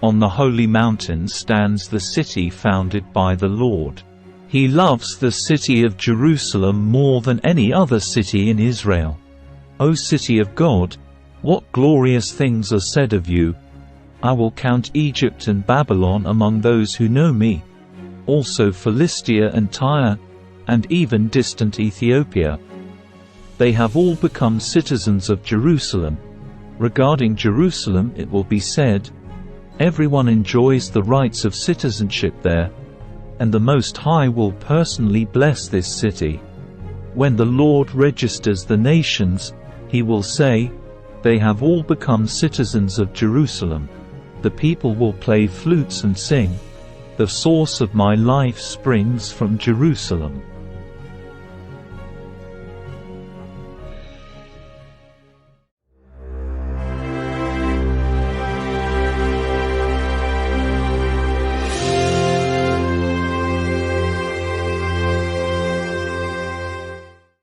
On the holy mountain stands the city founded by the Lord. He loves the city of Jerusalem more than any other city in Israel. O city of God, what glorious things are said of you! I will count Egypt and Babylon among those who know me, also Philistia and Tyre, and even distant Ethiopia. They have all become citizens of Jerusalem. Regarding Jerusalem it will be said, everyone enjoys the rights of citizenship there, and the Most High will personally bless this city. When the Lord registers the nations, He will say, they have all become citizens of Jerusalem. The people will play flutes and sing, the source of my life springs from Jerusalem.